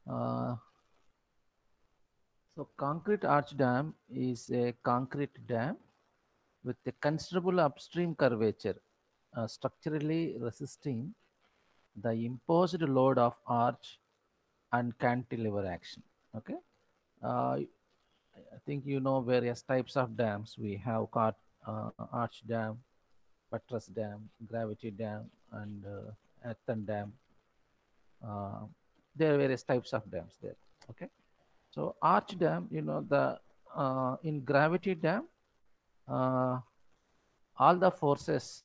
Uh, so concrete arch dam is a concrete dam with a considerable upstream curvature, structurally resisting the imposed load of arch and cantilever action. Okay. I think you know various types of dams. We have got arch dam, buttress dam, gravity dam, and earthen dam. Uh, there are various types of dams there. Okay. So arch dam, the in gravity dam, uh, all the forces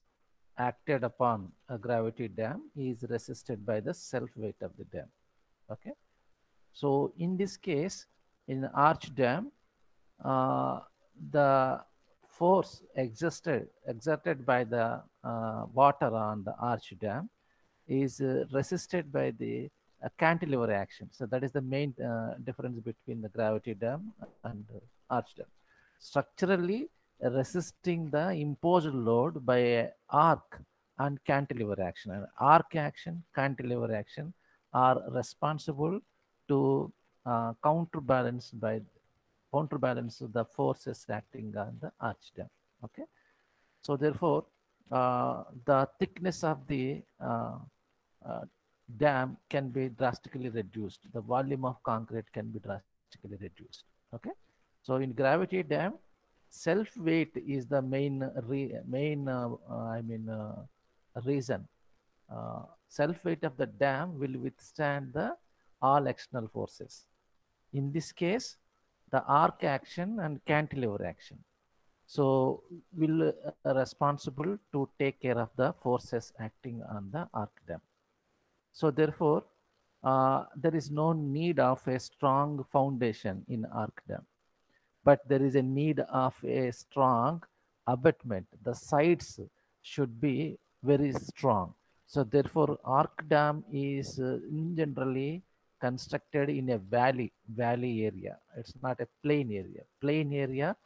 acted upon a gravity dam is resisted by the self weight of the dam. Okay. So in this case, in arch dam, uh, the force exerted by the water on the arch dam is resisted by the cantilever action. So that is the main difference between the gravity dam and arch dam. Structurally resisting the imposed load by a arc and cantilever action. And arc action, cantilever action are responsible to counterbalance the forces acting on the arch dam. Okay, so therefore, the thickness of the uh, dam can be drastically reduced. The volume of concrete can be drastically reduced. Okay, so in gravity dam, self weight is the main reason. Self weight of the dam will withstand the all external forces. In this case, the arc action and cantilever action. So will responsible to take care of the forces acting on the arc dam. So therefore, there is no need of a strong foundation in arc dam, but there is a need of a strong abutment. The sides should be very strong. So therefore, arc dam is generally constructed in a valley area. It's not a plain area. Plain area,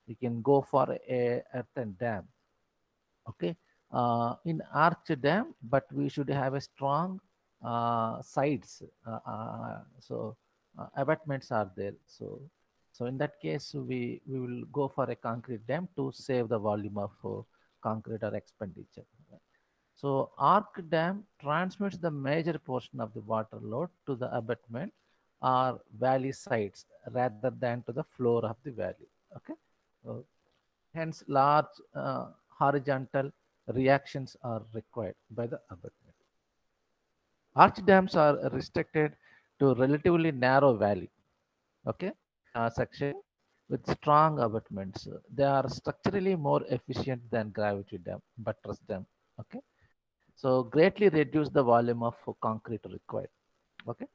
you can go for a earthen dam. Okay, in arch dam, but we should have a strong sides. Abutments are there. So in that case, we will go for a concrete dam to save the volume of concrete or expenditure. So arc dam transmits the major portion of the water load to the abutment or valley sides rather than to the floor of the valley. Okay, so hence large horizontal reactions are required by the abutment. Arch dams are restricted to relatively narrow valley, okay, section with strong abutments. They are structurally more efficient than gravity dam, buttress dam. Okay, so greatly reduce the volume of concrete required. Okay,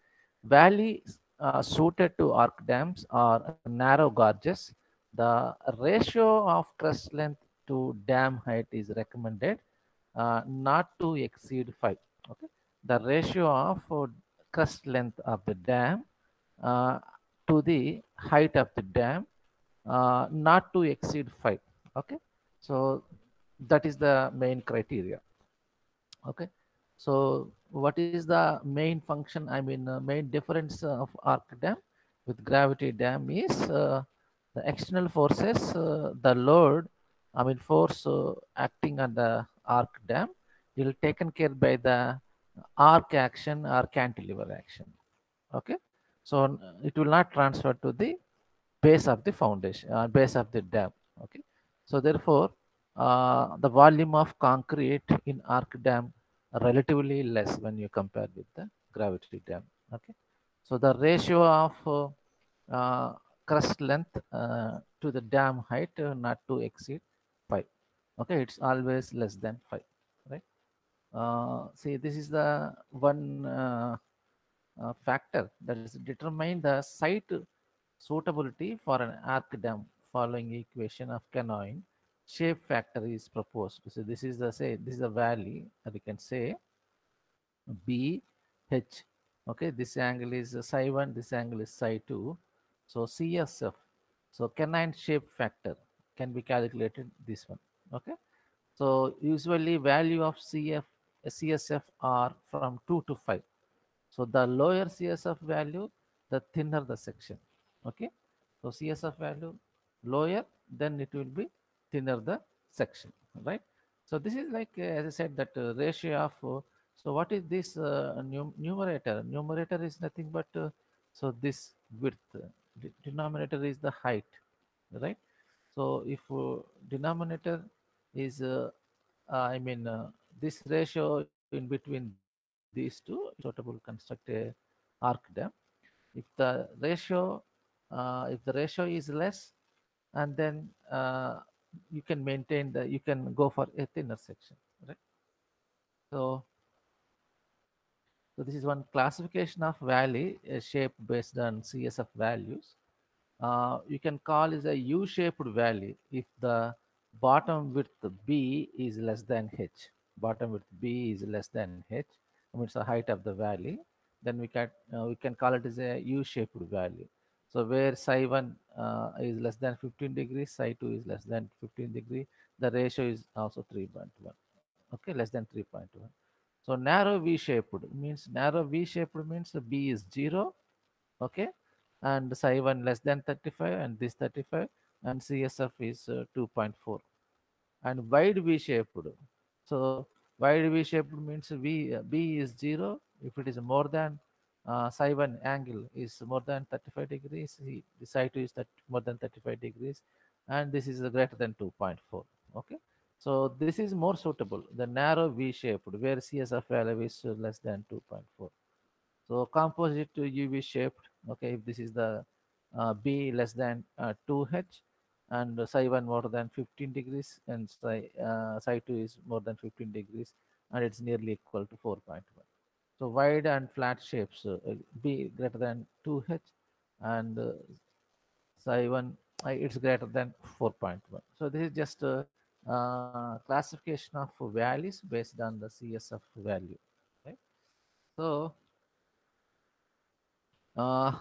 valleys suited to arc dams are narrow gorges. The ratio of crest length to dam height is recommended not to exceed 5. Okay, the ratio of crest length of the dam uh, to the height of the dam not to exceed 5. Okay, so that is the main criteria. Okay, so what is the main function, main difference of arc dam with gravity dam is the external forces, the load, force acting on the arc dam will taken care by the arc action or cantilever action. Okay, so it will not transfer to the base of the foundation, base of the dam. Okay, so therefore, the volume of concrete in arc dam relatively less when you compare with the gravity dam. Okay, so the ratio of crust length to the dam height not to exceed 5. Okay, it's always less than 5, right? See, this is the one factor that is determine the site suitability for an arc dam following equation of Canoin shape factor is proposed. So this is a valley, we can say B H. Okay, this angle is psi 1, this angle is psi 2. So CSF, so canine shape factor can be calculated this one. Okay, so usually value of CSF are from 2 to 5. So the lower CSF value the thinner the section. Okay, so CSF value lower, then it will be thinner the section, right? So this is like as I said, that ratio of so what is this numerator? Numerator is nothing but so this width. Denominator is the height, right? So if denominator is I mean this ratio in between these two is suitable construct a arc dam. If the ratio is less, and then you can maintain the you can go for a thinner section, right? So so this is one classification of valley shape based on CSF values. You can call is a U-shaped valley if the bottom width B is less than H. Bottom width B is less than H. I mean, it's the height of the valley. Then we can call it as a U-shaped valley. So where psi 1 is less than 15 degrees, psi 2 is less than 15 degree, the ratio is also 3.1. Okay, less than 3.1. So narrow V-shaped means B is 0. Okay, and psi 1 less than 35 and this 35, and CSF is 2.4. And wide V shaped, so wide V shaped means B is 0 if it is more than psi 1 angle is more than 35 degrees, the psi 2 is that more than 35 degrees, and this is greater than 2.4. Okay, so this is more suitable, the narrow V shaped where CSF value is less than 2.4. So composite UV shaped. Okay, if this is the B less than 2H, and psi 1 more than 15 degrees, and psi 2 is more than 15 degrees, and it's nearly equal to 4.1. So wide and flat shapes, B greater than 2H, and psi 1 it's greater than 4.1. So this is just a classification of values based on the CSF value. Right? So uh,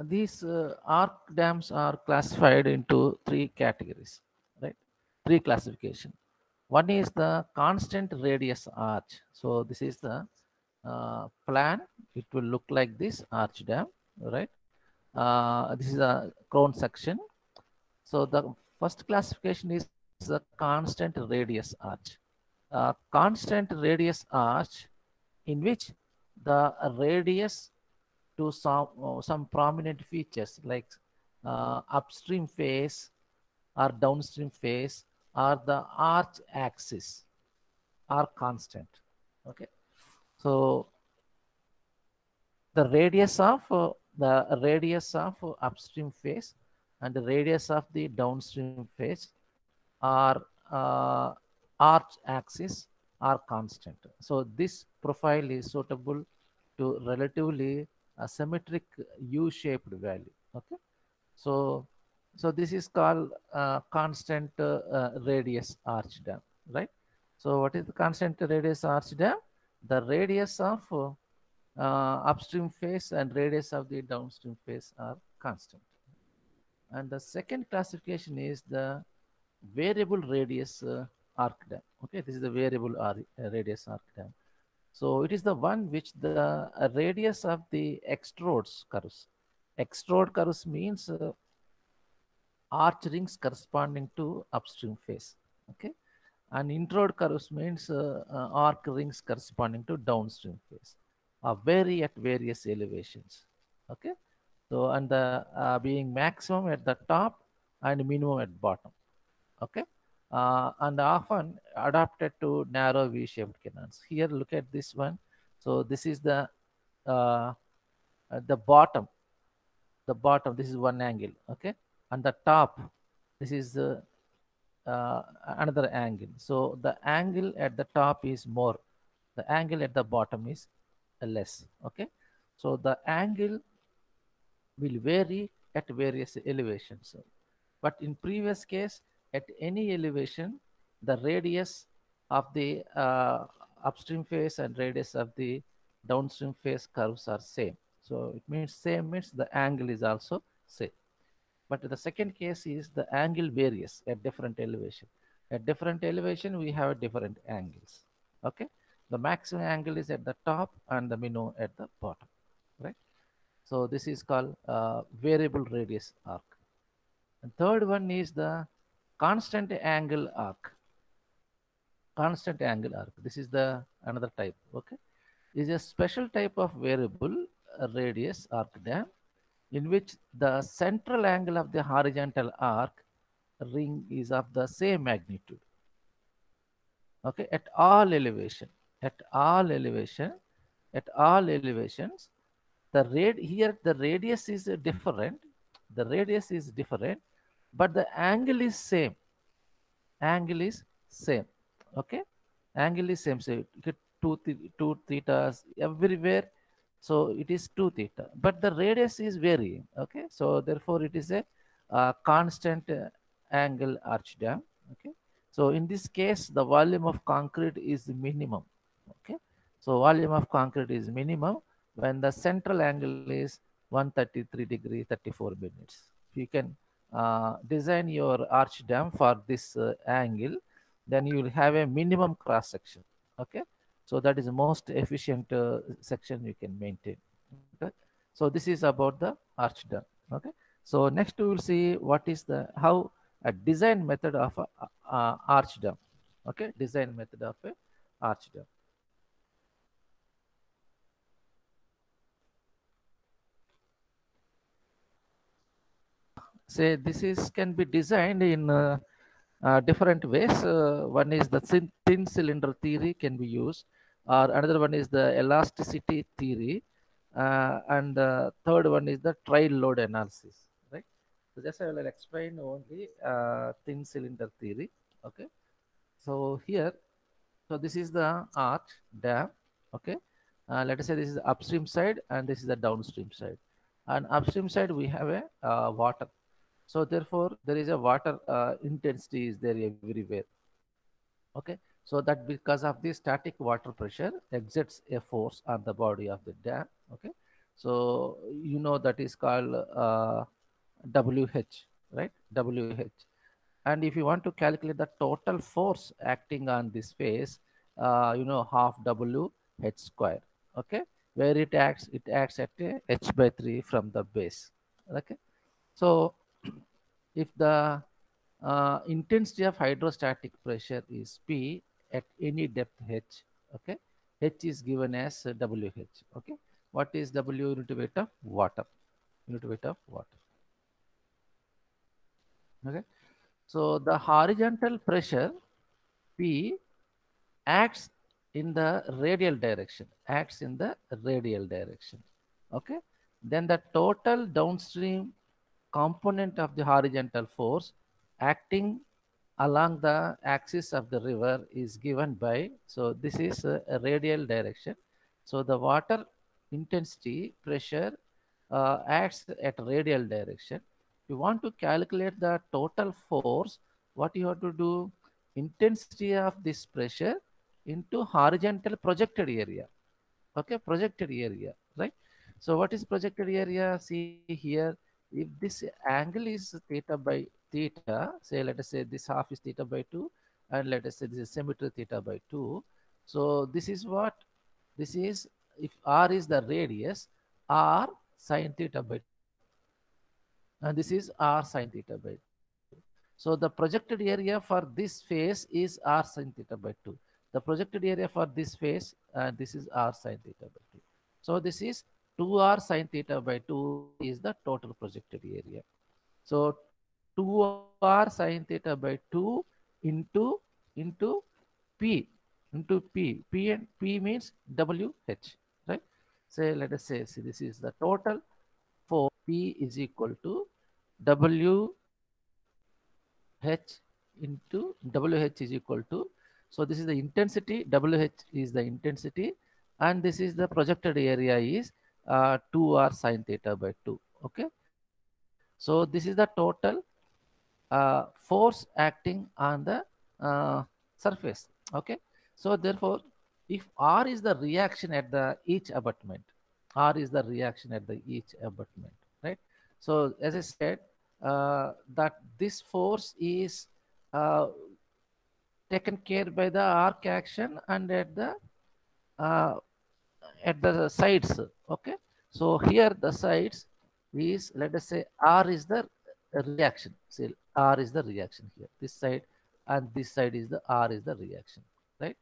these arc dams are classified into three categories, right? Three classification. One is the constant radius arch. So this is the plan. It will look like this arch dam, right? This is a crown section. So the first classification is the constant radius arch. Constant radius arch in which the radius to some prominent features like upstream phase or downstream phase or the arch axis are constant. Okay, so the radius of upstream phase and the radius of the downstream phase are arch axis are constant. So this profile is suitable to relatively symmetric U-shaped valley. Okay, so so this is called constant radius arch dam, right? So what is the constant radius arch dam? The radius of upstream phase and radius of the downstream phase are constant. And the second classification is the variable radius arc dam. Okay, this is the variable radius arc dam. So it is the one which the radius of the extrudes curves. Extrude curves means arch rings corresponding to upstream phase. Okay, and introde curves means arc rings corresponding to downstream phase. Vary at various elevations. Okay, so and the being maximum at the top and minimum at bottom. Okay, and often adapted to narrow V-shaped canons. Here, look at this one. So this is uh, the bottom. The bottom. This is one angle. Okay, and the top. This is uh, another angle. So the angle at the top is more. The angle at the bottom is less. Okay, so the angle will vary at various elevations. But in previous case, at any elevation, the radius of the upstream phase and radius of the downstream phase curves are same. So it means same means the angle is also same. But the second case is the angle varies at different elevation. At different elevation, we have different angles. Okay, the maximum angle is at the top and the minimum at the bottom, right? So this is called variable radius arc. And third one is the constant angle arc. Constant angle arc. This is the another type. Okay, is a special type of variable radius arc dam in which the central angle of the horizontal arc ring is of the same magnitude. Okay, at all elevation, at all elevation, at all elevations, the here the radius is different. The radius is different, but the angle is same. Angle is same. Okay, angle is same. So you get two thetas everywhere. So it is 2 theta, but the radius is varying. Okay, so therefore it is a constant angle arch dam. Okay, so in this case, the volume of concrete is minimum. Okay, so volume of concrete is minimum when the central angle is 133 degree 34 minutes. You can design your arch dam for this angle, then you will have a minimum cross section. Okay, so that is the most efficient section you can maintain. Okay, so this is about the arch dam. Okay, so next we will see what is the how a design method of a arch dam. Okay, design method of a arch dam. Say this is can be designed in different ways. One is the thin cylinder theory can be used, or another one is the elasticity theory, and the third one is the trial load analysis. Right. So just I will explain only thin cylinder theory. Okay. So here, so this is the arch dam. Okay. Let us say this is the upstream side and this is the downstream side. And upstream side we have a water. So therefore, there is a water intensity is there everywhere. Okay, so that because of the static water pressure exerts a force on the body of the dam. Okay, so you know that is called WH, right? WH. And if you want to calculate the total force acting on this phase, half W H square. Okay, where it acts at a H by 3 from the base. Okay, so if the intensity of hydrostatic pressure is P at any depth H, okay, H is given as WH, okay. What is W? Unit weight of water, unit weight of water, okay. So the horizontal pressure P acts in the radial direction, acts in the radial direction, okay. Then the total downstream component of the horizontal force acting along the axis of the river is given by, so this is a radial direction. So the water intensity pressure acts at radial direction. If you want to calculate the total force, what you have to do, intensity of this pressure into horizontal projected area. Okay, projected area, right? So what is projected area? See here, if this angle is theta by theta, say let us say this half is theta by 2, and let us say this is symmetry theta by 2. So this is what, this is, if r is the radius, r sine theta by 2, and this is r sine theta by 2. So the projected area for this phase is r sine theta by 2. The projected area for this phase, this is r sine theta by 2. So this is 2r sine theta by 2 is the total projected area. So 2r sine theta by 2 into p, into p and p means wh, right? Say let us say, see, this is the total for p is equal to w H into WH is equal to, so this is the intensity, WH is the intensity, and this is the projected area is 2r sine theta by 2. Okay, so this is the total force acting on the surface. Okay, so therefore, if R is the reaction at the each abutment, R is the reaction at the each abutment, right? So as I said, that this force is uh, taken care by the arc action and uh, at the sides. Okay, So here the sides is, let us say, R is the reaction. See, R is the reaction here. This side and this side is the R is the reaction, right?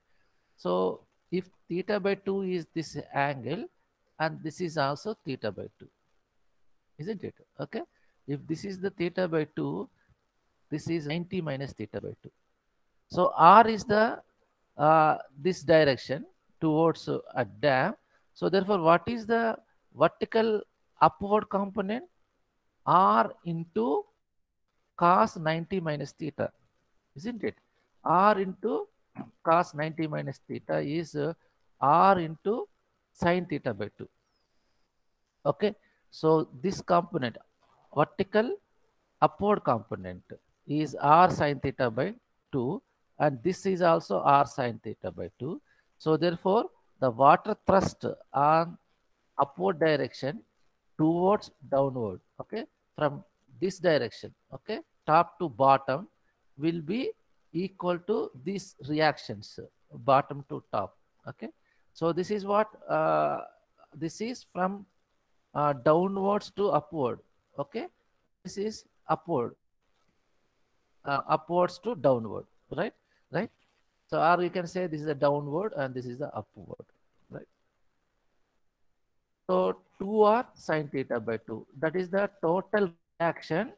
So if theta by 2 is this angle, and this is also theta by 2, isn't it? Okay. If this is the theta by 2, this is 90 minus theta by 2. So R is the this direction towards a dam. So therefore, what is the vertical upward component? R into cos 90 minus theta, isn't it? R into cos 90 minus theta is R into sin theta by 2. Okay. So this component, vertical upward component, is r sin theta by 2, and this is also r sin theta by 2. So therefore, the water thrust on upward direction towards downward, okay, from this direction, okay, top to bottom, will be equal to these reactions, bottom to top, okay. So this is what this is from downwards to upward, okay. This is upward, upwards to downward, right? Right. So, or you can say this is the downward and this is the upward, right? So 2r sin theta by 2. That is the total reaction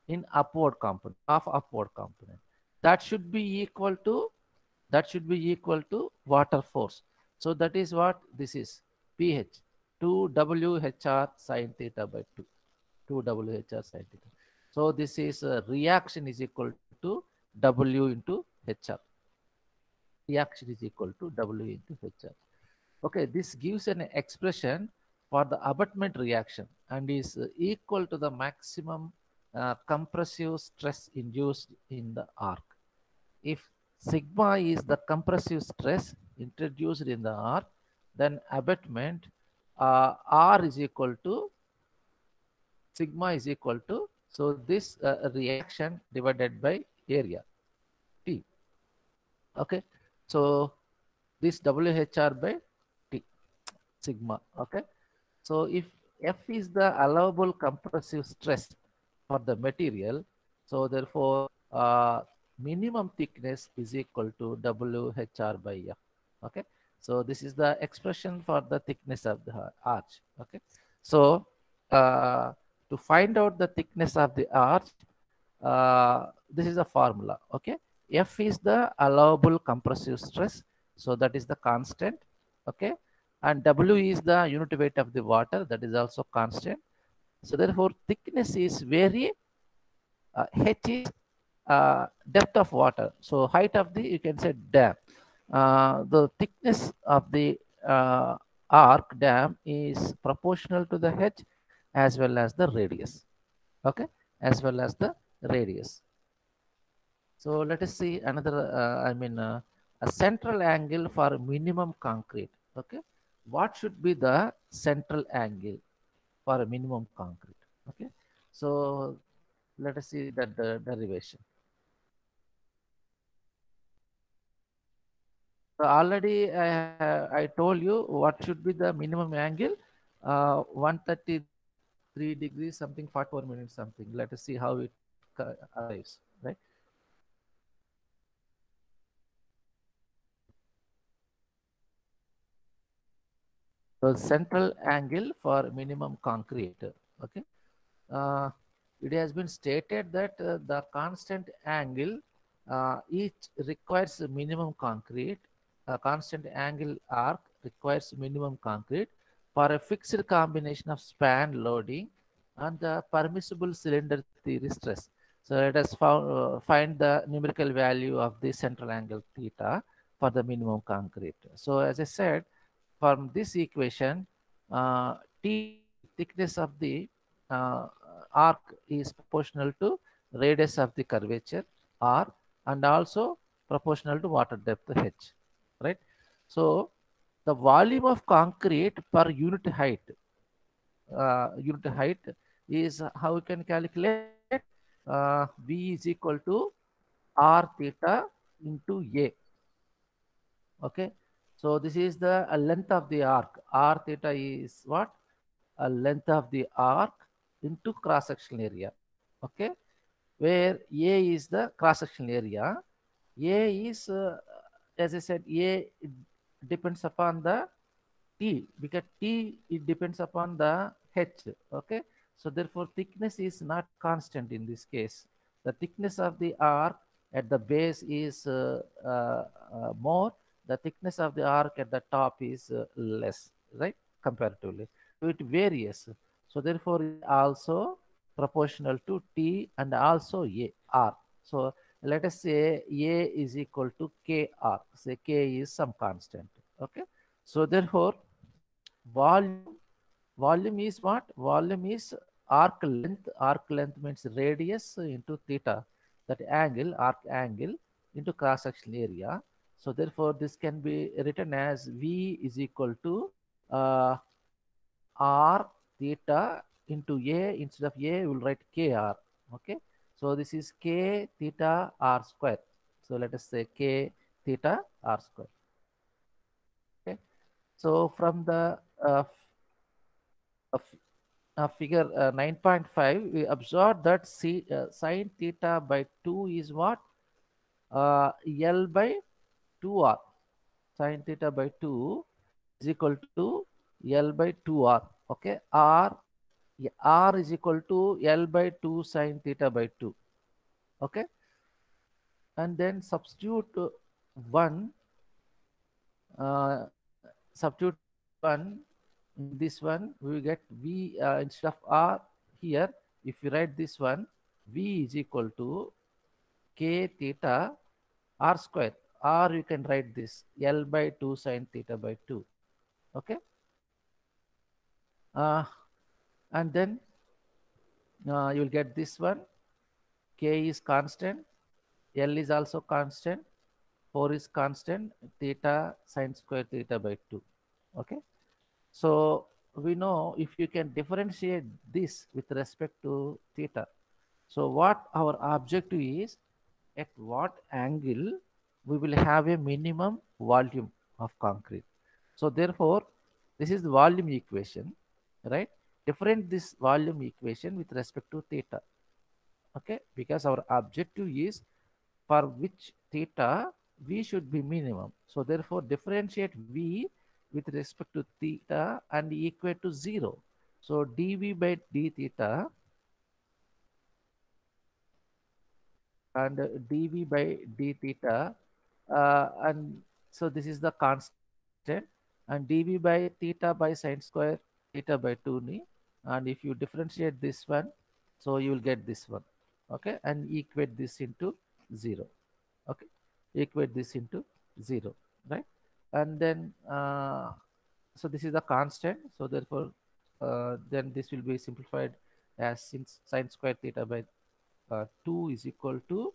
in upward component, of upward component. That should be equal to, water force. So that is what this is, pH, 2WHR sin theta by 2. 2WHR sin theta. So this is reaction is equal to W into HR. Reaction is equal to W into HR. Okay, this gives an expression for the abutment reaction and is equal to the maximum compressive stress induced in the arc. If sigma is the compressive stress introduced in the arc, then abutment R is equal to, sigma is equal to, so this reaction divided by area T. Okay, so this WHR by T, sigma. Okay, so if F is the allowable compressive stress for the material, so therefore minimum thickness is equal to WHR by F. Okay, so this is the expression for the thickness of the arch. Okay, so to find out the thickness of the arch, this is a formula. Okay, F is the allowable compressive stress, so that is the constant. Okay, and W is the unit weight of the water, that is also constant. So therefore, thickness is vary. H is depth of water. So height of the, you can say, dam. The thickness of the arc dam is proportional to the H as well as the radius. Okay, as well as the radius. So let us see another, a central angle for minimum concrete. Okay, what should be the central angle for a minimum concrete? Okay, so let us see that the derivation. So already I told you what should be the minimum angle, 133 degrees something, 44 minutes something. Let us see how it arrives, right? So central angle for minimum concrete. Okay. Uh, it has been stated that the constant angle each requires minimum concrete. A constant angle arc requires minimum concrete for a fixed combination of span loading and the permissible cylinder theory stress. So let us find the numerical value of the central angle theta for the minimum concrete. So as I said, from this equation, T, thickness of the uh, arc, is proportional to radius of the curvature R, and also proportional to water depth H, right? So the volume of concrete per unit height is how we can calculate, V is equal to R theta into A. Okay, so this is the length of the arc. R theta is what? length of the arc into cross-sectional area. Okay, where A is the cross-sectional area. A is, as I said, A depends upon the T, because T it depends upon the H. Okay, so therefore thickness is not constant in this case. The thickness of the arc at the base is more. The thickness of the arc at the top is less, right? Comparatively, so it varies. So therefore, it also proportional to T and also A R. So let us say A is equal to KR. Say K is some constant. Okay, so therefore volume, volume is what? Volume is arc length. Arc length means radius into theta. That angle, arc angle into cross sectional area. So therefore, this can be written as V is equal to uh, R theta into A. Instead of A, we will write KR. Okay. So this is K theta R square. So let us say K theta R square. Okay. So from the figure 9.5, we observe that sine theta by 2 is what? L by 2R. Sine theta by 2 is equal to L by 2R. Okay, R is equal to L by 2 sine theta by 2. Okay, and then substitute 1, substitute 1 in this one, we will get V instead of R here. If you write this one, V is equal to K theta R square, or you can write this L by 2 sine theta by 2. Okay, uh, and then you will get this one. K is constant, L is also constant, 4 is constant, theta sine square theta by 2. Okay, so we know if you can differentiate this with respect to theta. So what our objective is, at what angle we will have a minimum volume of concrete. So therefore, this is the volume equation, right? Different this volume equation with respect to theta. Okay, because our objective is for which theta v should be minimum. So therefore, differentiate v with respect to theta and equate to 0. So dv by d theta and dv by d theta, and so this is the constant, and dv by theta by sine square theta by 2 ni, and if you differentiate this one, so you will get this one. Okay, and equate this into 0. Okay, equate this into 0, right? And then so this is the constant, so therefore then this will be simplified as since sine square theta by 2 is equal to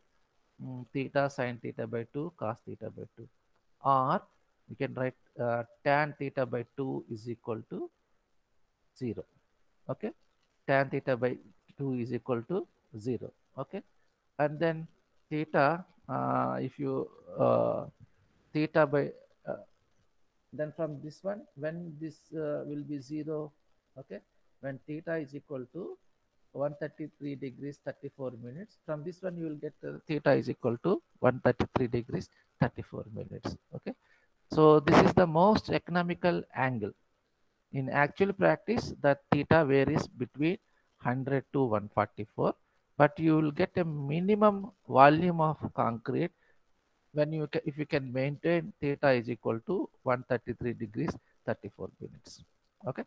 theta sine theta by 2 cos theta by 2, or we can write tan theta by 2 is equal to 0. Okay, tan theta by 2 is equal to 0. Okay, and then theta, if you theta by then from this one, when this will be 0. Okay, when theta is equal to 133 degrees 34 minutes, from this one you will get theta is equal to 133 degrees 34 minutes. Okay, so this is the most economical angle. In actual practice, the theta varies between 100 to 144, but you will get a minimum volume of concrete when if you can maintain theta is equal to 133 degrees 34 minutes. Okay,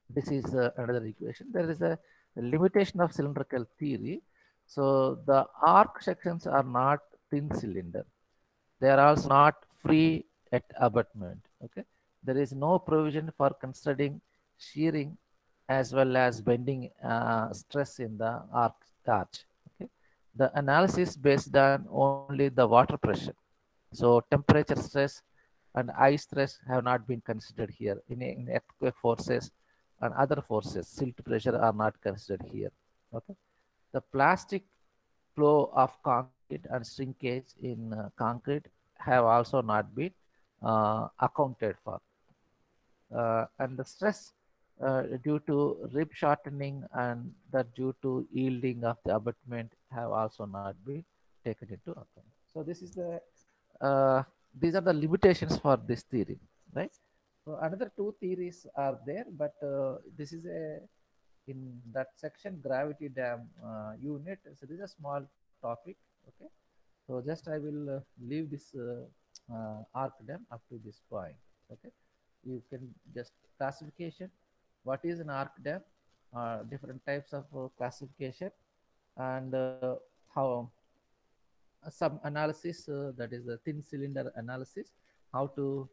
this is another equation. There is a limitation of cylindrical theory. So the arc sections are not thin cylinder. They are also not free at abutment. Okay, there is no provision for considering shearing as well as bending stress in the arch. Okay, the analysis based on only the water pressure. So temperature stress and ice stress have not been considered here. In earthquake forces and other forces, silt pressure are not considered here. Okay, the plastic flow of concrete and shrinkage in concrete have also not been accounted for. And the stress due to rib shortening and that due to yielding of the abutment have also not been taken into account. So this is the these are the limitations for this theory, right? So another two theories are there, but this is a in that section gravity dam unit. So this is a small topic, okay? So just I will leave this arc dam up to this point, okay? You can just classification. What is an arc dam? Different types of classification and how some analysis that is the thin cylinder analysis, how to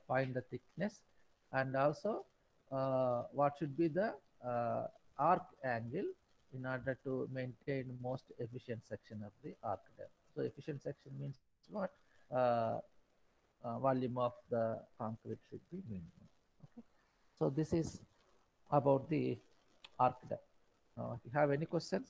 find the thickness, and also what should be the arc angle in order to maintain most efficient section of the arc dam. So efficient section means what? uh, volume of the concrete should be minimum. Okay, so this is about the arc dam. If you have any questions?